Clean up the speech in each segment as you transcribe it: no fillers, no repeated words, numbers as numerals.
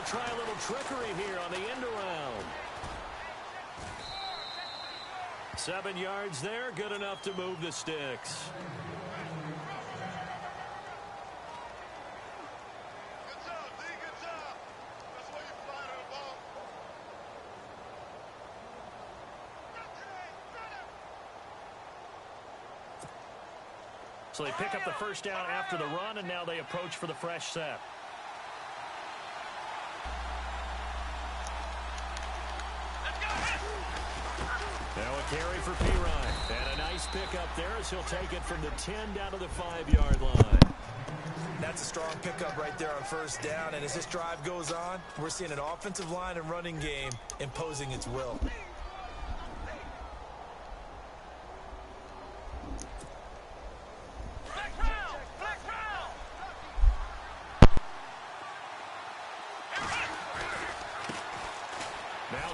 try a little trickery here on the end around. 7 yards there, good enough to move the sticks. So they pick up the first down after the run, and now they approach for the fresh set. Now a carry for Pirine. And a nice pickup there as he'll take it from the 10 down to the 5-yard line. That's a strong pickup right there on first down. And as this drive goes on, we're seeing an offensive line and running game imposing its will.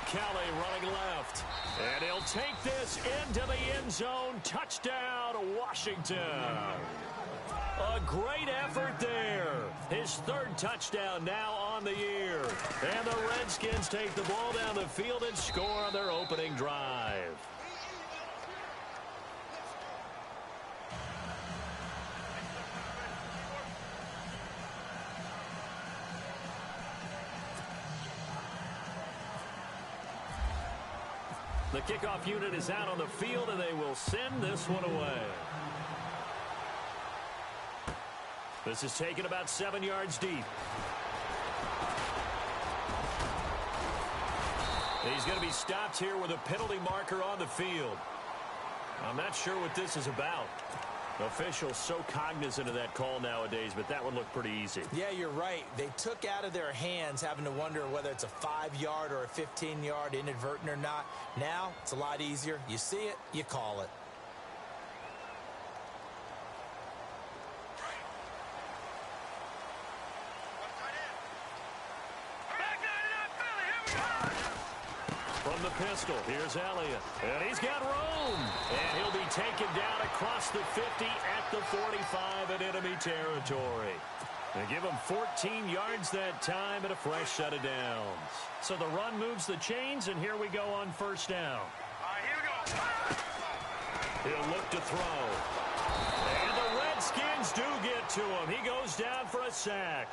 Kelly running left. And he'll take this into the end zone. Touchdown, Washington. A great effort there. His 3rd touchdown now on the year. And the Redskins take the ball down the field and score on their opening drive. The kickoff unit is out on the field, and they will send this one away. This is taken about 7 yards deep. He's going to be stopped here with a penalty marker on the field. I'm not sure what this is about. Officials so cognizant of that call nowadays, but that would look pretty easy. Yeah, you're right. They took out of their hands having to wonder whether it's a 5-yard or a 15-yard inadvertent or not. Now, it's a lot easier. You see it, you call it. From the pistol, here's Elliott. And he's got room. And he'll be taken down across the 50 at the 45 in enemy territory. They give him 14 yards that time and a fresh set of downs. So the run moves the chains, and here we go on first down. Here we go. He'll look to throw. And the Redskins do get to him. He goes down for a sack.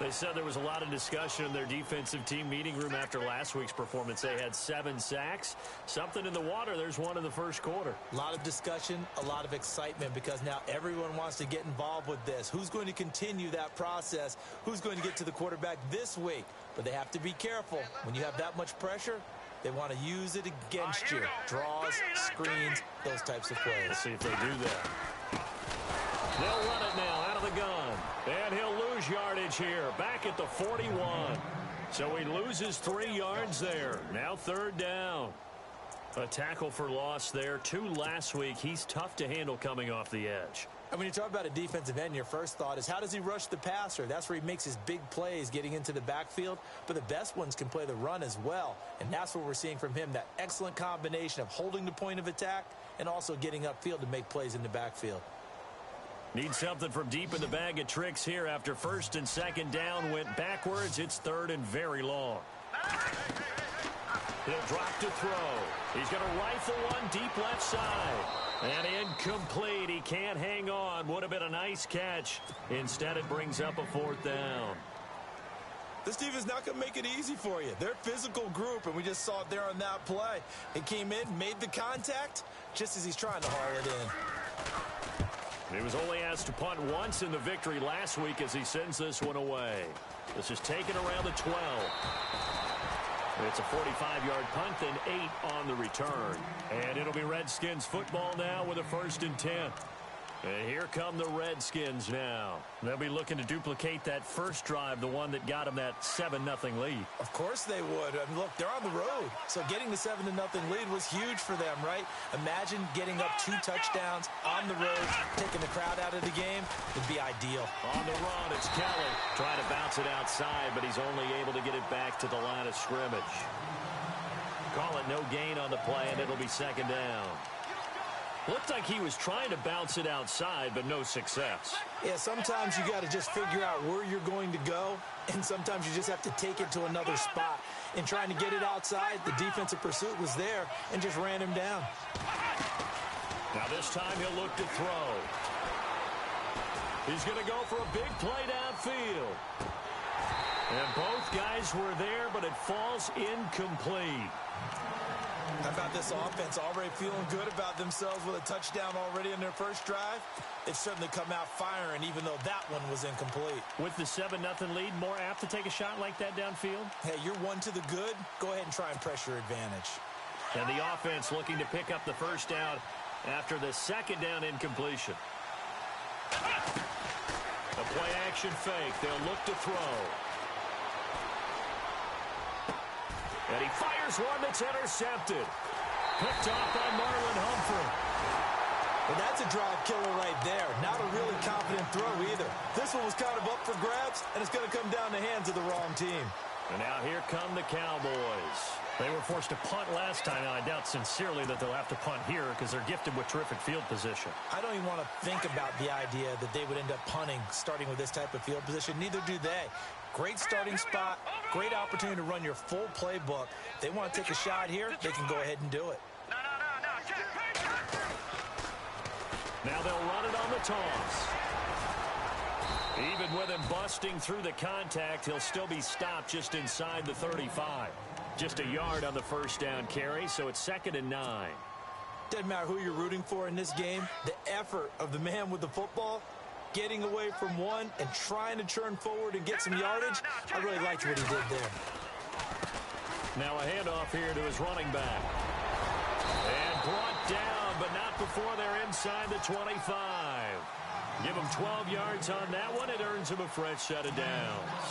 They said there was a lot of discussion in their defensive team meeting room after last week's performance. They had 7 sacks. Something in the water. There's one in the first quarter. A lot of discussion, a lot of excitement, because now everyone wants to get involved with this. Who's going to continue that process? Who's going to get to the quarterback this week? But they have to be careful. When you have that much pressure, they want to use it against you. Draws, screens, those types of plays. Let's see if they do that. They'll run it now out of the gun. And he'll lose yardage here. Back at the 41. So he loses 3 yards there. Now 3rd down. A tackle for loss there. 2 last week. He's tough to handle coming off the edge. And when you talk about a defensive end, your first thought is, how does he rush the passer? That's where he makes his big plays getting into the backfield. But the best ones can play the run as well. And that's what we're seeing from him, that excellent combination of holding the point of attack and also getting upfield to make plays in the backfield. Need something from deep in the bag of tricks here after 1st and 2nd down went backwards. It's 3rd and very long. He'll drop to throw. He's going to rifle one deep left side. And incomplete. He can't hang on. Would have been a nice catch. Instead, it brings up a 4th down. This defense not going to make it easy for you. They're a physical group, and we just saw it there on that play. He came in, made the contact, just as he's trying to haul it in. He was only asked to punt once in the victory last week as he sends this one away. This is taken around the 12. It's a 45-yard punt, then 8 on the return. And it'll be Redskins football now with a 1st and 10. And here come the Redskins now. They'll be looking to duplicate that first drive, the one that got them that 7-0 lead. Of course they would. I mean, look, they're on the road. So getting the 7-0 lead was huge for them, right? Imagine getting up 2 touchdowns on the road, taking the crowd out of the game would be ideal. On the run, it's Kelly trying to bounce it outside, but he's only able to get it back to the line of scrimmage. Call it no gain on the play, and it'll be 2nd down. Looked like he was trying to bounce it outside, but no success. Yeah, sometimes you got to just figure out where you're going to go, and sometimes you just have to take it to another spot. In trying to get it outside, the defensive pursuit was there and just ran him down. Now this time he'll look to throw. He's going to go for a big play downfield. And both guys were there, but it falls incomplete. How about this offense already feeling good about themselves with a touchdown already in their first drive? They've certainly come out firing, even though that one was incomplete. With the 7-0 lead, more apt to take a shot like that downfield? Hey, you're one to the good. Go ahead and try and press your advantage. And the offense looking to pick up the first down after the second down incompletion. A play-action fake. They'll look to throw. And he fires one that's intercepted. Picked off by Marlon Humphrey. Well, that's a drive killer right there. Not a really confident throw either. This one was kind of up for grabs, and it's going to come down the hands of the wrong team. And now here come the Cowboys. They were forced to punt last time. Now, I doubt sincerely that they'll have to punt here because they're gifted with terrific field position. I don't even want to think about the idea that they would end up punting starting with this type of field position. Neither do they. Great starting spot, great opportunity to run your full playbook. If they want to take a shot here, they can go ahead and do it. Now they'll run it on the toss. Even with him busting through the contact, he'll still be stopped just inside the 35. Just a yard on the first down carry, so it's 2nd and 9. Doesn't matter who you're rooting for in this game. The effort of the man with the football, getting away from one and trying to churn forward and get some yardage, I really liked what he did there. Now a handoff here to his running back. And brought down, but not before they're inside the 25. Give him 12 yards on that one. It earns him a fresh set of downs.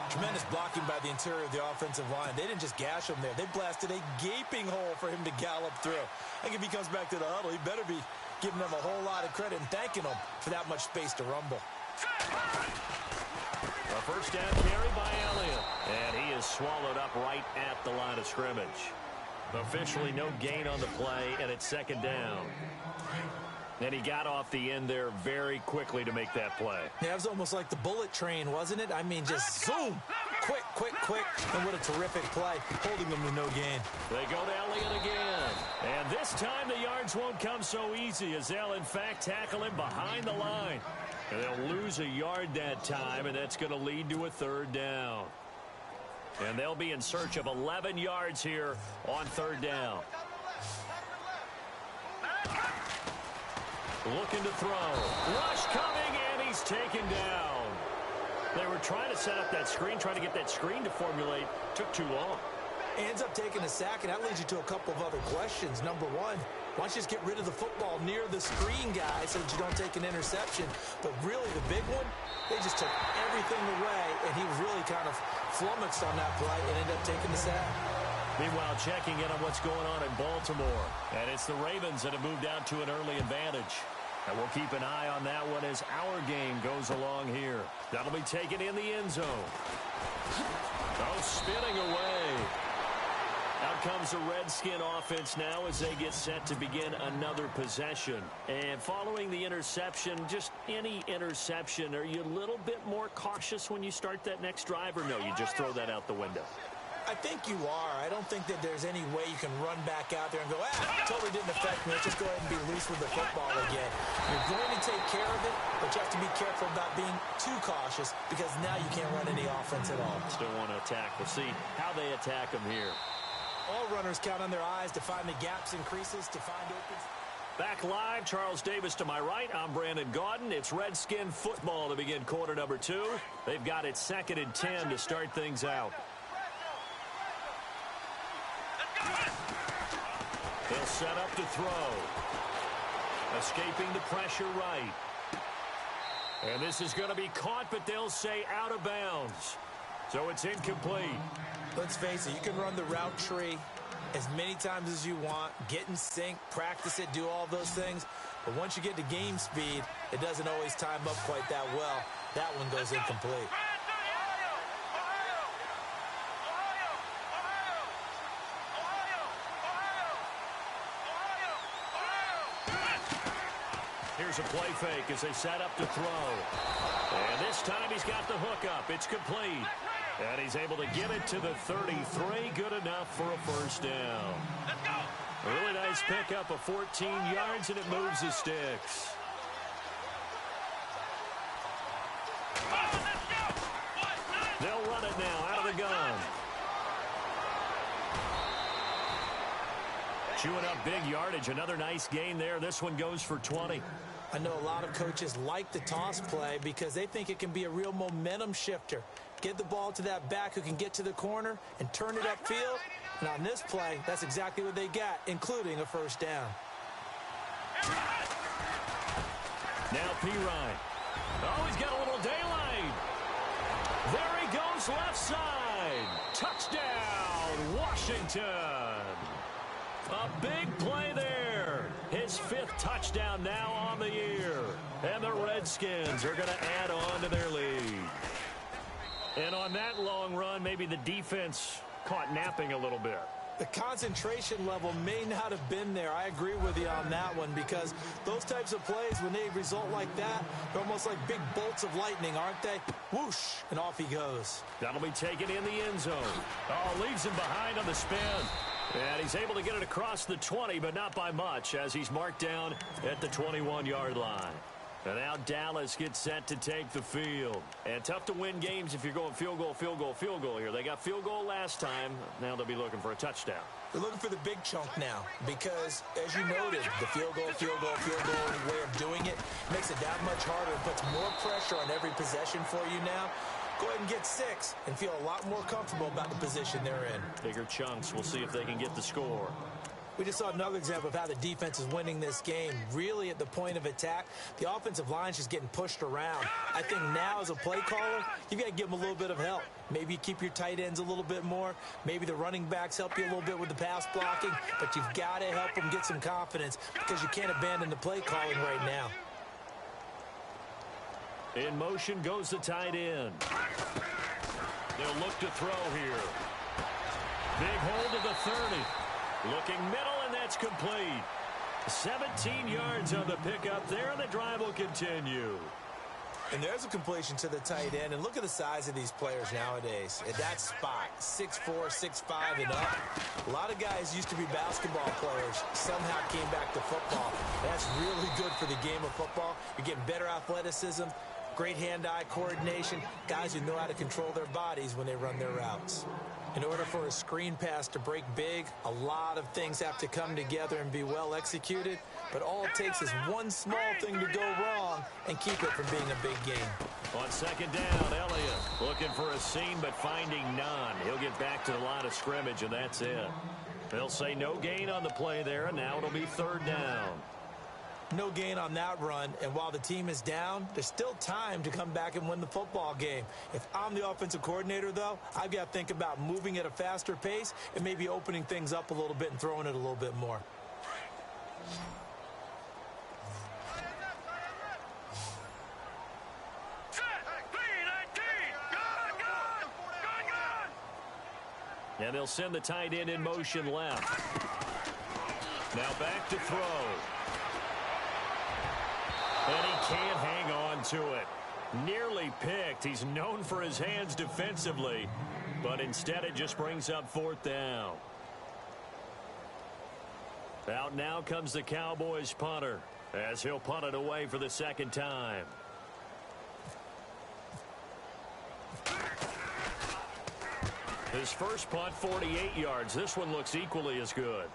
Tremendous blocking by the interior of the offensive line. They didn't just gash him there. They blasted a gaping hole for him to gallop through. I think if he comes back to the huddle, he better be giving them a whole lot of credit and thanking them for that much space to rumble. A first down carry by Elliott. And he is swallowed up right at the line of scrimmage. Officially no gain on the play, and it's 2nd down. And he got off the end there very quickly to make that play. Yeah, it was almost like the bullet train, wasn't it? I mean, just zoom. Quick, quick, quick. And what a terrific play, holding them to no gain. They go to Elliott again. And this time the yards won't come so easy as they'll, in fact, tackle him behind the line. And they'll lose a yard that time, and that's going to lead to a 3rd down. And they'll be in search of 11 yards here on 3rd down. Looking to throw. Rush coming, and he's taken down. They were trying to set up that screen, trying to get that screen to formulate. Took too long. Ends up taking a sack, and that leads you to a couple of other questions. Number one, why don't you just get rid of the football near the screen guy so that you don't take an interception? But really, the big one, they just took everything away, and he was really kind of flummoxed on that play and ended up taking the sack. Meanwhile, checking in on what's going on in Baltimore. And it's the Ravens that have moved out to an early advantage. And we'll keep an eye on that one as our game goes along here. That'll be taken in the end zone. Oh, spinning away. Out comes the Redskin offense now as they get set to begin another possession. And following the interception, just any interception, are you a little bit more cautious when you start that next drive, or no, you just throw that out the window? I think you are. I don't think that there's any way you can run back out there and go, totally didn't affect me. Let's just go ahead and be loose with the football again. You're going to take care of it, but you have to be careful about being too cautious because now you can't run any offense at all. Still want to attack. We'll see how they attack them here. All runners count on their eyes to find the gaps and creases, to find opens. Back live, Charles Davis to my right. I'm Brandon Gaudin. It's Redskin football to begin quarter number 2. They've got it 2nd and 10 to start things out. They'll set up to throw. Escaping the pressure right. And this is going to be caught, but they'll say out of bounds. So it's incomplete. Let's face it, you can run the route tree as many times as you want, get in sync, practice it, do all those things. But once you get to game speed, it doesn't always time up quite that well. That one goes incomplete. Here's a play fake as they set up to throw. And this time he's got the hook up. It's complete. And he's able to get it to the 33. Good enough for a first down. Let's go. A really nice pickup of 14 yards, and it moves the sticks. They'll run it now out of the gun. Chewing up big yardage. Another nice gain there. This one goes for 20. I know a lot of coaches like the toss play because they think it can be a real momentum shifter. Get the ball to that back who can get to the corner and turn it upfield. And on this play, that's exactly what they got, including a first down. Now Pirine. Oh, he's got a little daylight. There he goes left side. Touchdown, Washington. A big play there. His 5th touchdown now on the year. And the Redskins are going to add on to their lead. And on that long run, maybe the defense caught napping a little bit. The concentration level may not have been there. I agree with you on that one because those types of plays, when they result like that, they're almost like big bolts of lightning, aren't they? Whoosh, and off he goes. That'll be taken in the end zone. Oh, leaves him behind on the spin. And he's able to get it across the 20, but not by much, as he's marked down at the 21-yard line. And now Dallas gets set to take the field. And tough to win games if you're going field goal, field goal, field goal here. They got field goal last time. Now they'll be looking for a touchdown. They're looking for the big chunk now because, as you noted, the field goal way of doing it makes it that much harder. It puts more pressure on every possession for you now. Go ahead and get 6 and feel a lot more comfortable about the position they're in. Bigger chunks. We'll see if they can get the score. We just saw another example of how the defense is winning this game. Really at the point of attack, the offensive line's just getting pushed around. I think now as a play caller, you've got to give them a little bit of help. Maybe you keep your tight ends a little bit more. Maybe the running backs help you a little bit with the pass blocking. But you've got to help them get some confidence because you can't abandon the play calling right now. In motion goes the tight end. They'll look to throw here. Big hold of the 30. Looking middle, and that's complete. 17 yards on the pickup there, and the drive will continue. And there's a completion to the tight end. And look at the size of these players nowadays. At that spot, 6'4", 6'5", and up. A lot of guys used to be basketball players, somehow came back to football. That's really good for the game of football. You're getting better athleticism, great hand-eye coordination, guys who know how to control their bodies when they run their routes. In order for a screen pass to break big, a lot of things have to come together and be well executed. But all it takes is one small thing to go wrong and keep it from being a big game. On second down, Elliott looking for a seam but finding none. He'll get back to the line of scrimmage, and that's it. They'll say no gain on the play there, and now it'll be 3rd down. No gain on that run, and while the team is down, there's still time to come back and win the football game. If I'm the offensive coordinator, though, I've got to think about moving at a faster pace and maybe opening things up a little bit and throwing it a little bit more. And they'll send the tight end in motion left. Now back to throw. And he can't hang on to it. Nearly picked. He's known for his hands defensively, but instead it just brings up 4th down. Out now comes the Cowboys punter as he'll punt it away for the 2nd time. His first punt, 48 yards. This one looks equally as good.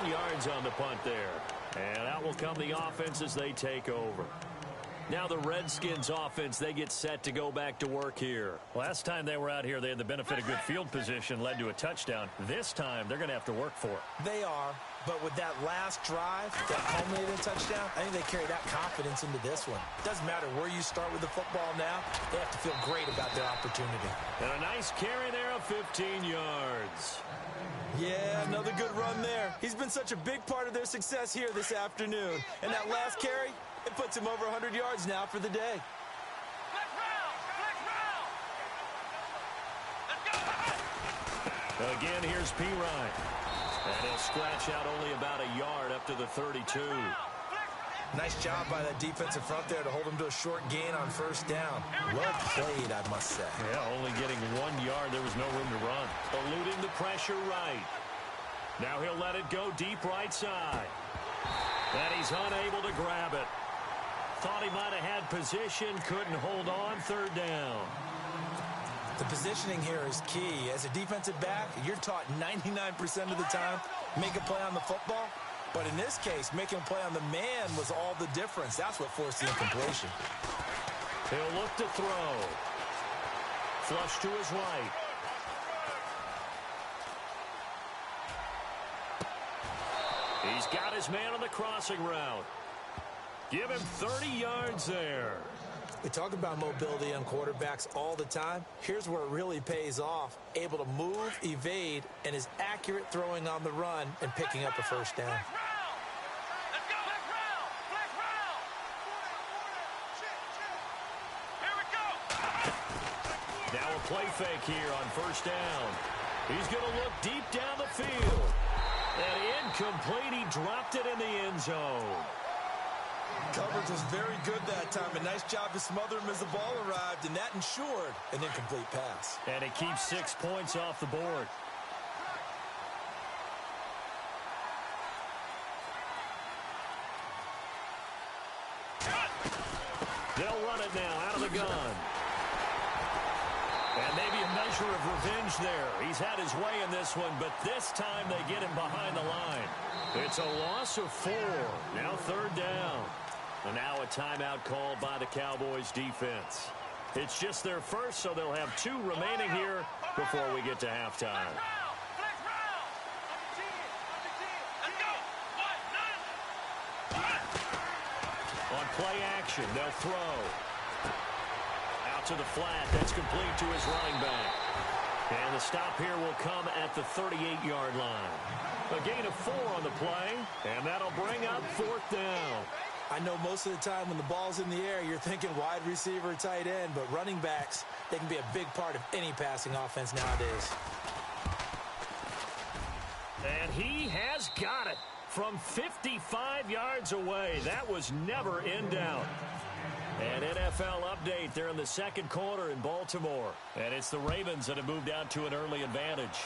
Yards on the punt there. And out will come the offense as they take over. Now the Redskins offense, they get set to go back to work here. Last time they were out here, they had the benefit of good field position, led to a touchdown. This time, they're going to have to work for it. They are, but with that last drive that culminated in a touchdown, I think they carry that confidence into this one. Doesn't matter where you start with the football now, they have to feel great about their opportunity. And a nice carry there of 15 yards. Yeah, another good run there. He's been such a big part of their success here this afternoon. And that last carry, it puts him over 100 yards now for the day. Again, here's Pirine. And he'll scratch out only about a yard up to the 32. Nice job by that defensive front there to hold him to a short gain on first down. Well played, I must say. Yeah, only getting 1 yard. There was no room to run. Eluding the pressure right. Now he'll let it go deep right side. And he's unable to grab it. Thought he might have had position, couldn't hold on, third down. The positioning here is key. As a defensive back, you're taught 99% of the time, make a play on the football. But in this case, making a play on the man was all the difference. That's what forced the incompletion. He'll look to throw. Flush to his right. He's got his man on the crossing route. Give him 30 yards there. We talk about mobility on quarterbacks all the time. Here's where it really pays off. Able to move, evade, and is accurate throwing on the run and picking up a first down. Now a play fake here on first down. He's going to look deep down the field. And incomplete. He dropped it in the end zone. Coverage was very good that time. A nice job to smother him as the ball arrived, and that ensured an incomplete pass. And it keeps 6 points off the board. They'll run it now out of the gun. And maybe a measure of revenge there. He's had his way in this one, but this time they get him behind the line. It's a loss of 4. Now third down. And now a timeout called by the Cowboys defense. It's just their first, so they'll have 2 remaining here before we get to halftime. On play action, they'll throw. Out to the flat. That's complete to his running back. And the stop here will come at the 38-yard line. A gain of 4 on the play, and that'll bring up fourth down. I know most of the time when the ball's in the air, you're thinking wide receiver, tight end, but running backs, they can be a big part of any passing offense nowadays. And he has got it from 55 yards away. That was never in doubt. An NFL update there in the second quarter in Baltimore. And it's the Ravens that have moved out to an early advantage.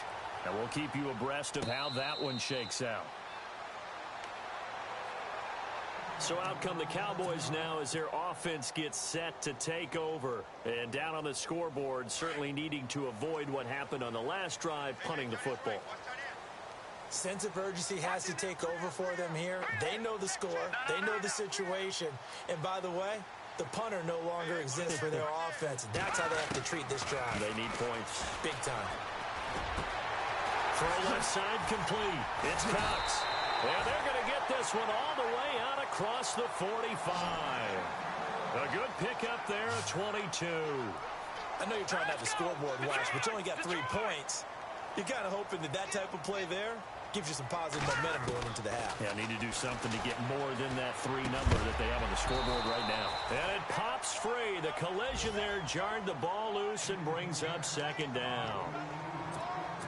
And we'll keep you abreast of how that one shakes out. So out come the Cowboys now as their offense gets set to take over. And down on the scoreboard, certainly needing to avoid what happened on the last drive, punting the football. Sense of urgency has to take over for them here. They know the score. They know the situation. And by the way, the punter no longer exists for their offense. That's how they have to treat this drive. They need points. Big time. Throw left side complete. It's Cox. And they're going to get this one all the way out across the 45. A good pickup there at 22. I know you're trying to have the scoreboard watch, but you only got 3 points. You're kind of hoping that that type of play there gives you some positive momentum going into the half. Yeah, need to do something to get more than that 3 number that they have on the scoreboard right now. And it pops free. The collision there jarred the ball loose and brings up second down.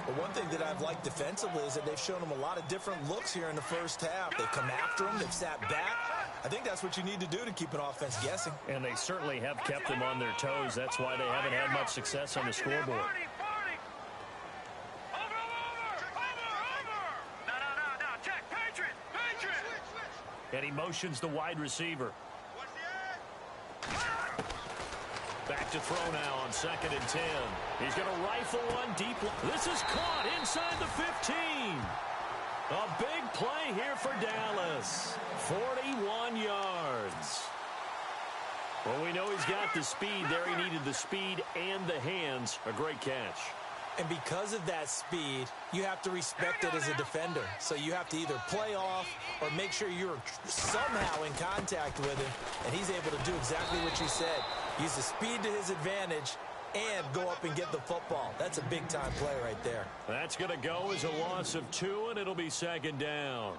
Well, one thing that I've liked defensively is that they've shown them a lot of different looks here in the first half. They've come after them. They've sat back. I think that's what you need to do to keep an offense guessing. And they certainly have kept them on their toes. That's why they haven't had much success on the scoreboard. And he motions the wide receiver. Back to throw now on 2nd and 10. He's going to rifle one deep. This is caught inside the 15. A big play here for Dallas. 41 yards. Well, we know he's got the speed there. He needed the speed and the hands. A great catch. And because of that speed, you have to respect it as a defender. So you have to either play off or make sure you're somehow in contact with him. And he's able to do exactly what you said. Use the speed to his advantage and go up and get the football. That's a big-time play right there. That's going to go as a loss of 2, and it'll be second down.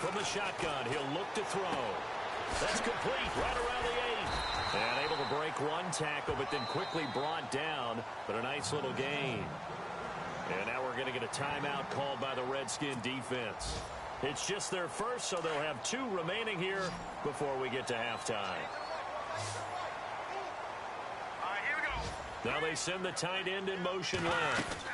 from the shotgun. He'll look to throw. That's complete right around the 8. And able to break one tackle, but then quickly brought down. But a nice little gain. And now we're going to get a timeout called by the Redskin defense. It's just their first, so they'll have 2 remaining here before we get to halftime. Now they send the tight end in motion left.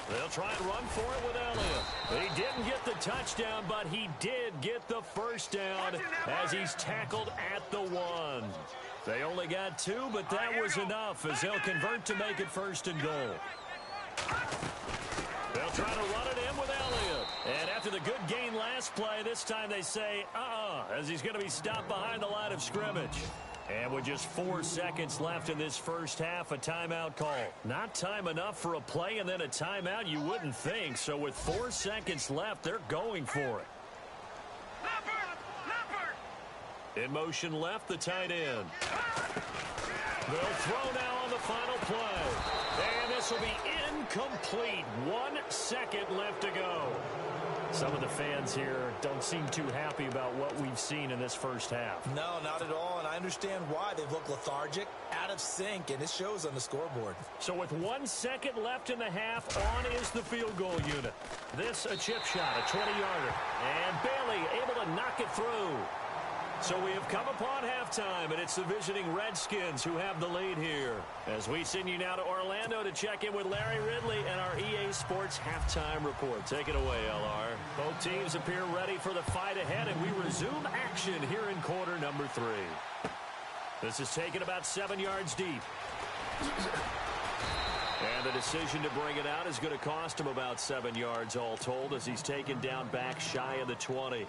They'll try and run for it with Elliott. He didn't get the touchdown, but he did get the first down as he's tackled at the 1. They only got 2, but that was enough as they'll convert to make it 1st and goal. They'll try to run it in with Elliott. And after the good gain last play, this time they say, as he's going to be stopped behind the line of scrimmage. And with just 4 seconds left in this first half, a timeout call. Not time enough for a play and then a timeout, you wouldn't think. So with 4 seconds left, they're going for it. In motion left, the tight end. They'll throw now on the final play. And this will be incomplete. 1 second left to go. Some of the fans here don't seem too happy about what we've seen in this first half. No, not at all, and I understand why. They've looked lethargic, out of sync, and it shows on the scoreboard. So with 1 second left in the half, on is the field goal unit. This a chip shot, a 20-yarder, and Bailey able to knock it through. So we have come upon halftime, and it's the visiting Redskins who have the lead here. As we send you now to Orlando to check in with Larry Ridley and our EA Sports halftime report. Take it away, LR. Both teams appear ready for the fight ahead, and we resume action here in quarter number 3. This is taken about 7 yards deep. And the decision to bring it out is going to cost him about 7 yards all told as he's taken down back shy of the 20.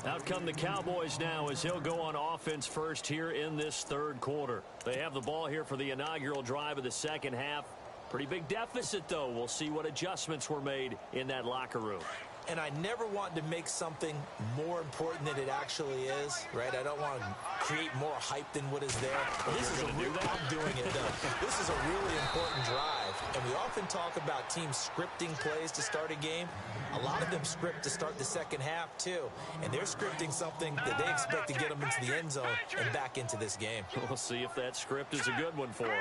Out come the Cowboys now as he'll go on offense first here in this 3rd quarter. They have the ball here for the inaugural drive of the second half. Pretty big deficit, though. We'll see what adjustments were made in that locker room. And I never want to make something more important than it actually is, right? I don't want to create more hype than what is there. This is I'm doing it, though. This is a really important drive, and we often talk about teams scripting plays to start a game. A lot of them script to start the second half, too, and they're scripting something that they expect to get them into the end zone and back into this game. We'll see if that script is a good one for them.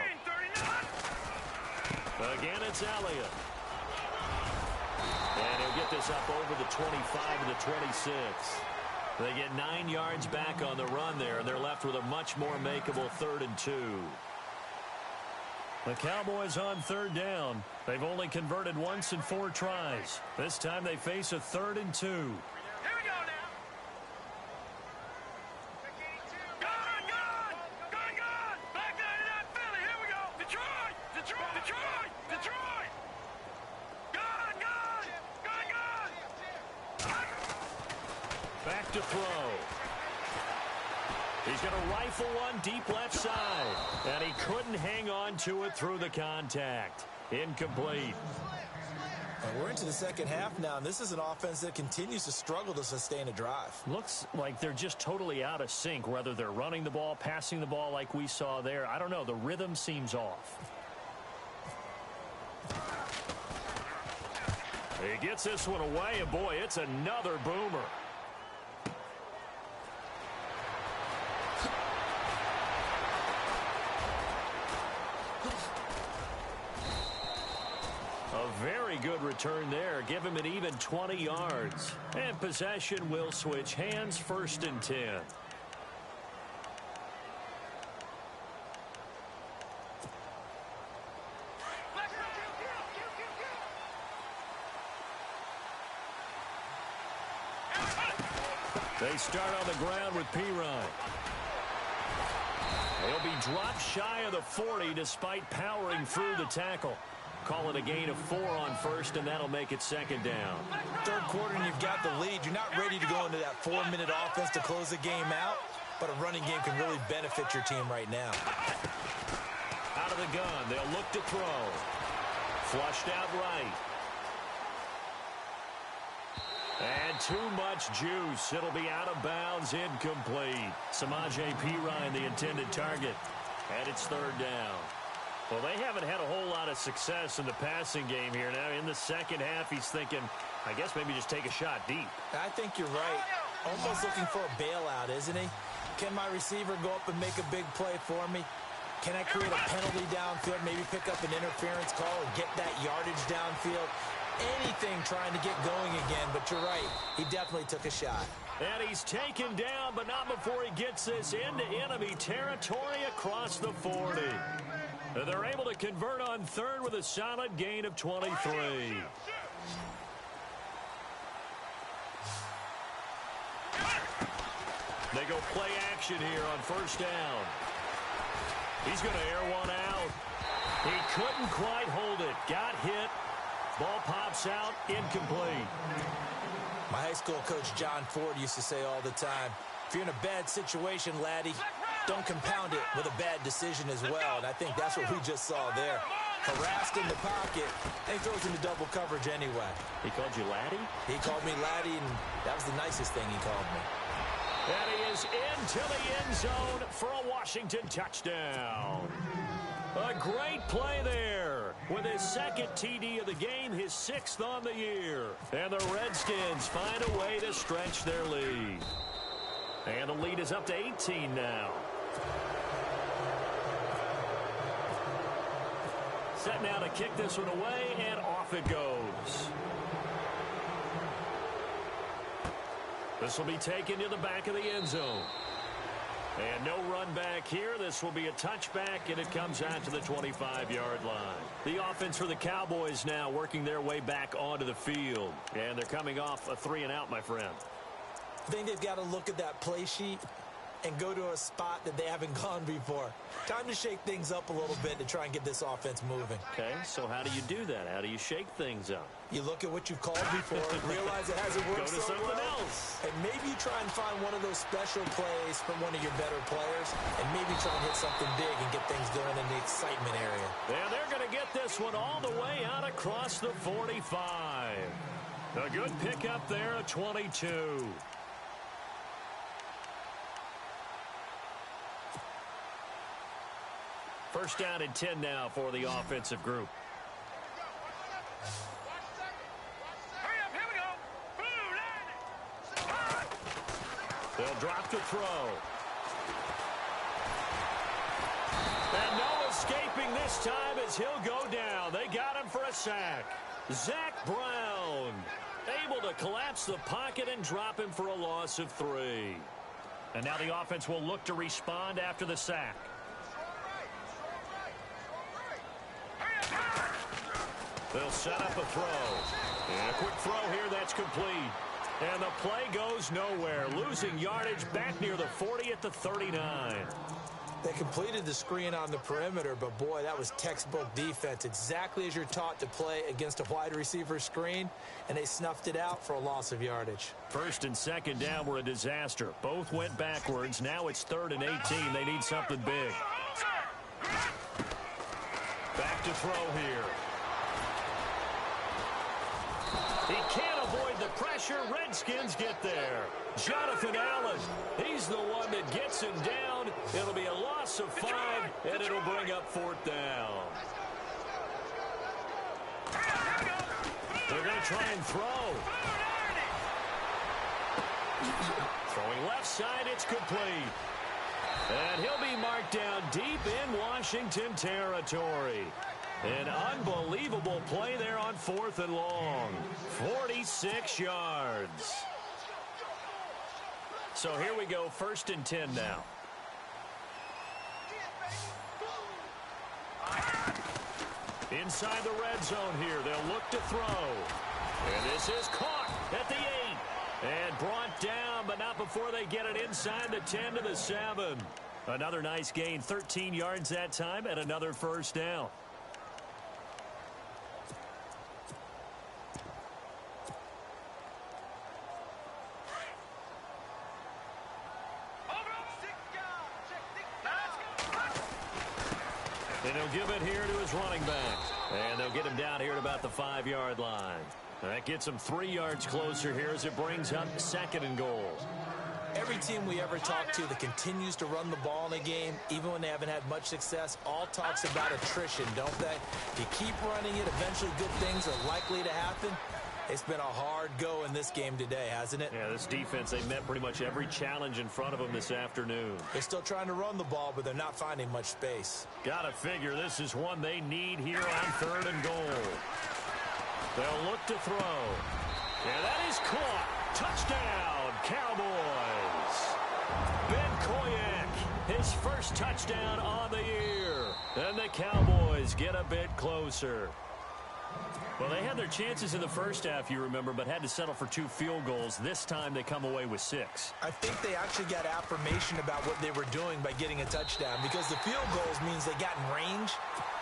Again, it's Elliott. And he'll get this up over the 25 to the 26. They get 9 yards back on the run there, and they're left with a much more makeable 3rd and 2. The Cowboys on 3rd down. They've only converted once in 4 tries. This time they face a 3rd and 2. Here we go now. Gone. Back 99 Philly. Here we go. Detroit. Back to throw. He's going to rifle one deep left side. And he couldn't hang on to it through the contact. Incomplete. And we're into the second half now, and this is an offense that continues to struggle to sustain a drive. Looks like they're just totally out of sync, whether they're running the ball, passing the ball like we saw there. I don't know. The rhythm seems off. He gets this one away, and boy, it's another boomer. A very good return there. Give him an even 20 yards. And possession will switch hands, 1st and 10. They start on the ground with Pirine. He'll be dropped shy of the 40 despite powering through the tackle. Call it a gain of 4 on 1st, and that'll make it 2nd down. 3rd quarter, and you've got the lead. You're not ready to go into that 4-minute offense to close the game out, but a running game can really benefit your team right now. Out of the gun, they'll look to throw. Flushed out right. And too much juice. It'll be out of bounds, incomplete. Samaje Perine, the intended target. And it's 3rd down. Well, they haven't had a whole lot of success in the passing game here. Now, in the second half, he's thinking, I guess maybe just take a shot deep. I think you're right. Almost looking for a bailout, isn't he? Can my receiver go up and make a big play for me? Can I create a penalty downfield, maybe pick up an interference call and get that yardage downfield? Anything trying to get going again, but you're right. He definitely took a shot. And he's taken down, but not before he gets this into enemy territory across the 40. They're able to convert on third with a solid gain of 23. They go play action here on first down. He's going to air one out. He couldn't quite hold it. Got hit. Ball pops out. Incomplete. My high school coach, John Ford, used to say all the time, if you're in a bad situation, laddie, don't compound it with a bad decision as well. And I think that's what we just saw there. Harassed in the pocket, and he throws into double coverage anyway. He called you laddie? He called me laddie, and that was the nicest thing he called me. And he is into the end zone for a Washington touchdown. A great play there. With his second TD of the game, his 6th on the year. And the Redskins find a way to stretch their lead. And the lead is up to 18 now. Set now to kick this one away, and off it goes. This will be taken to the back of the end zone. And no run back here. This will be a touchback, and it comes out to the 25-yard line. The offense for the Cowboys now working their way back onto the field. And they're coming off a 3-and-out, my friend. I think they've got to look at that play sheet and go to a spot that they haven't gone before. Time to shake things up a little bit to try and get this offense moving. Okay, so how do you do that? How do you shake things up? You look at what you've called before, realize it hasn't worked Go to so something well, else. and maybe you try and find one of those special plays from one of your better players, and maybe try and hit something big and get things going in the excitement area. And they're going to get this one all the way out across the 45. A good pickup there at 22. First down and 10 now for the offensive group. Hurry up, here we go. They'll drop to throw. And no escaping this time as he'll go down. They got him for a sack. Zach Brown able to collapse the pocket and drop him for a loss of 3. And now the offense will look to respond after the sack. They'll set up a throw. And a quick throw here that's complete. And the play goes nowhere. Losing yardage back near the 40 at the 39. They completed the screen on the perimeter, but boy, that was textbook defense. Exactly as you're taught to play against a wide receiver screen, and they snuffed it out for a loss of yardage. First and second down were a disaster. Both went backwards. Now it's 3rd and 18. They need something big. Back to throw here. He can't avoid the pressure. Redskins get there. Jonathan Allen, he's the one that gets him down. It'll be a loss of 5, and it'll bring up 4th down. They're going to try and throw. Throwing left side, it's complete. And he'll be marked down deep in Washington territory. An unbelievable play there on 4th and long. 46 yards. So here we go, 1st and 10 now. Inside the red zone here, they'll look to throw. And this is caught at the 8. And brought down, but not before they get it inside the 10 to the 7. Another nice gain, 13 yards that time, and another first down. And he'll give it here to his running back. And they'll get him down here at about the 5-yard line. That gets him 3 yards closer here as it brings up 2nd and goal. Every team we ever talk to that continues to run the ball in a game, even when they haven't had much success, all talks about attrition, don't they? If you keep running it, eventually good things are likely to happen. It's been a hard go in this game today, hasn't it? Yeah, this defense, they met pretty much every challenge in front of them this afternoon. They're still trying to run the ball, but they're not finding much space. Gotta figure this is one they need here on 3rd and goal. They'll look to throw. And that is caught. Touchdown, Cowboys. Ben Koyak, his first touchdown on the year. And the Cowboys get a bit closer. Well, they had their chances in the first half, you remember, but had to settle for 2 field goals. This time they come away with 6. I think they actually got affirmation about what they were doing by getting a touchdown, because the field goals means they got in range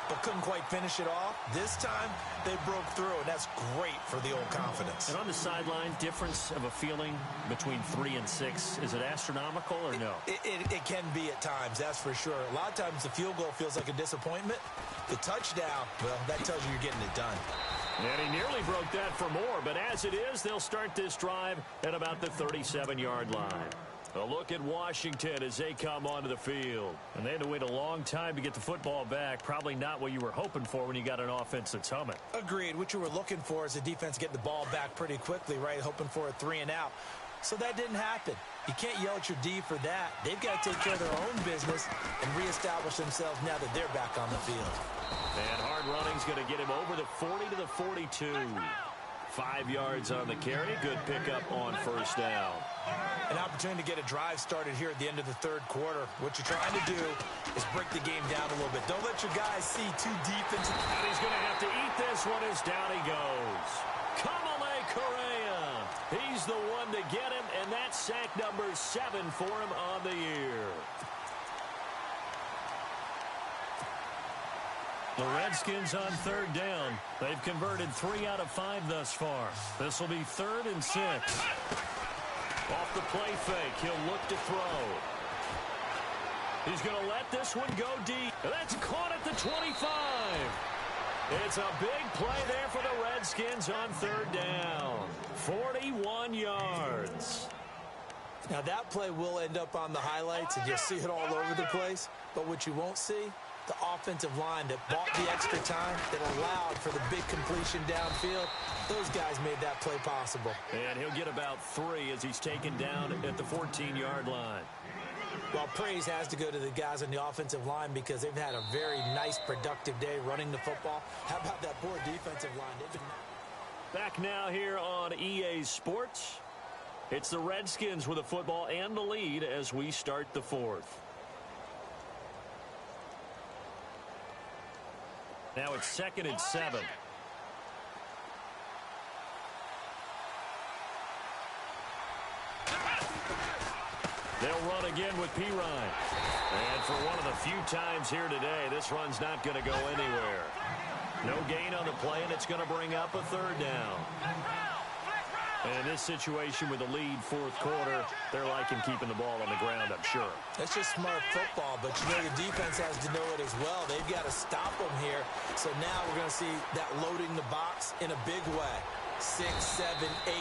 but couldn't quite finish it off. This time they broke through, and that's great for the old confidence. And on the sideline, difference of a feeling between 3 and 6, is it astronomical or no? It can be at times, that's for sure. A lot of times the field goal feels like a disappointment. The touchdown, well, that tells you you're getting it done. And he nearly broke that for more, but as it is, they'll start this drive at about the 37-yard line. A look at Washington as they come onto the field. And they had to wait a long time to get the football back. Probably not what you were hoping for when you got an offense that's humming. Agreed. What you were looking for is the defense getting the ball back pretty quickly, right? Hoping for a 3 and out. So that didn't happen. You can't yell at your D for that. They've got to take care of their own business and reestablish themselves now that they're back on the field. And hard running's going to get him over the 40 to the 42. 5 yards on the carry. Good pickup on first down. An opportunity to get a drive started here at the end of the 3rd quarter. What you're trying to do is break the game down a little bit. Don't let your guys see too deep into... And he's going to have to eat this one as down he goes. Kamale Correa. He's the one to get him, and that's sack number 7 for him on the year. The Redskins on 3rd down. They've converted 3 out of 5 thus far. This will be 3rd and 6. Off the play fake, he'll look to throw. He's going to let this one go deep. That's caught at the 25. It's a big play there for the Redskins on 3rd down. 41 yards. Now that play will end up on the highlights, and you'll see it all over the place. But what you won't see, the offensive line that bought the extra time, that allowed for the big completion downfield, those guys made that play possible. And he'll get about 3 as he's taken down at the 14-yard line. Well, praise has to go to the guys on the offensive line because they've had a very nice, productive day running the football. How about that poor defensive line? They've been... Back now here on EA Sports. It's the Redskins with the football and the lead as we start the 4th. Now it's 2nd and 7. They'll run again with Pirine. And for one of the few times here today, this run's not going to go anywhere. No gain on the play, and it's going to bring up a 3rd down. And in this situation with the lead 4th quarter, they're liking keeping the ball on the ground, I'm sure. That's just smart football, but you know the defense has to know it as well. They've got to stop them here. So now we're going to see that loading the box in a big way. 6, 7, 8,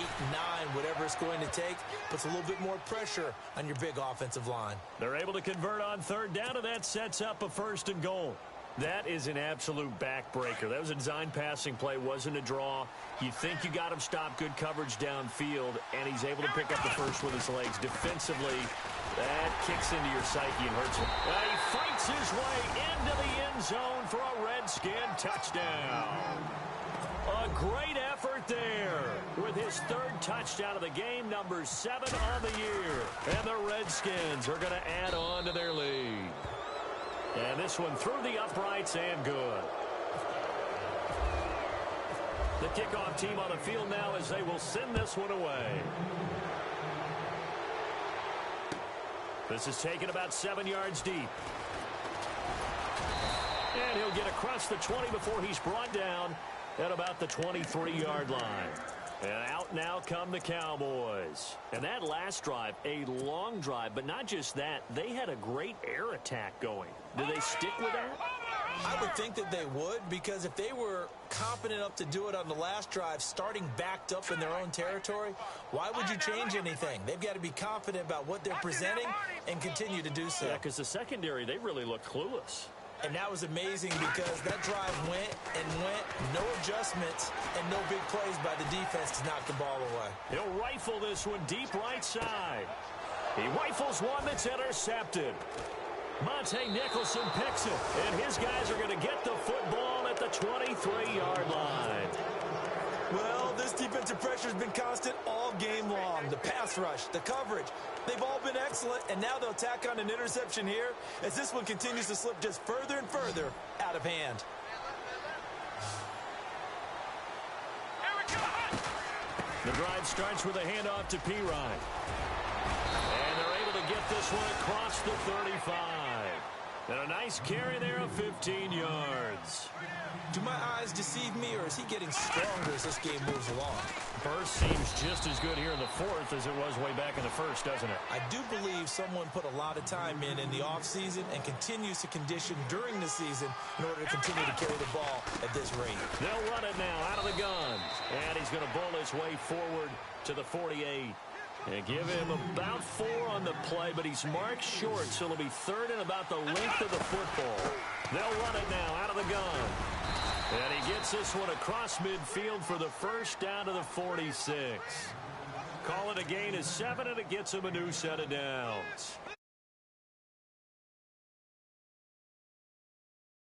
9, whatever it's going to take, puts a little bit more pressure on your big offensive line. They're able to convert on 3rd down, and that sets up a 1st and goal. That is an absolute backbreaker. That was a design passing play, wasn't a draw. You think you got him stopped, good coverage downfield, and he's able to pick up the first with his legs. Defensively, that kicks into your psyche and hurts him. He fights his way into the end zone for a Redskin touchdown. A great effort there with his 3rd touchdown of the game, number 7 on the year. And the Redskins are going to add on to their lead. And this one through the uprights and good. The kickoff team on the field now as they will send this one away. This is taken about 7 yards deep. And he'll get across the 20 before he's brought down at about the 23-yard line. And out now come the Cowboys. And that last drive, a long drive, but not just that. They had a great air attack going. Do they stick with that? I would think that they would, because if they were confident enough to do it on the last drive, starting backed up in their own territory, why would you change anything? They've got to be confident about what they're presenting and continue to do so. Yeah, because the secondary, they really look clueless. And that was amazing because that drive went and went, no adjustments, and no big plays by the defense to knock the ball away. He'll rifle this one deep right side. He rifles one that's intercepted. Monte Nicholson picks it, and his guys are going to get the football at the 23-yard line. Well, this defensive pressure has been constant all game long. The pass rush, the coverage, they've all been excellent, and now they'll tack on an interception here as this one continues to slip just further and further out of hand. Here we go. The drive starts with a handoff to Pirine. And they're able to get this one across the 35. And a nice carry there of 15 yards. Do my eyes deceive me, or is he getting stronger as this game moves along? Burst seems just as good here in the fourth as it was way back in the first, doesn't it? I do believe someone put a lot of time in the offseason and continues to condition during the season in order to continue to carry the ball at this rate. They'll run it now out of the gun. And he's going to bowl his way forward to the 48. And give him about 4 on the play, but he's marked short, so it'll be third and about the length of the football. They'll run it now out of the gun. And he gets this one across midfield for the first down to the 46. Call it a gain of 7, and it gets him a new set of downs.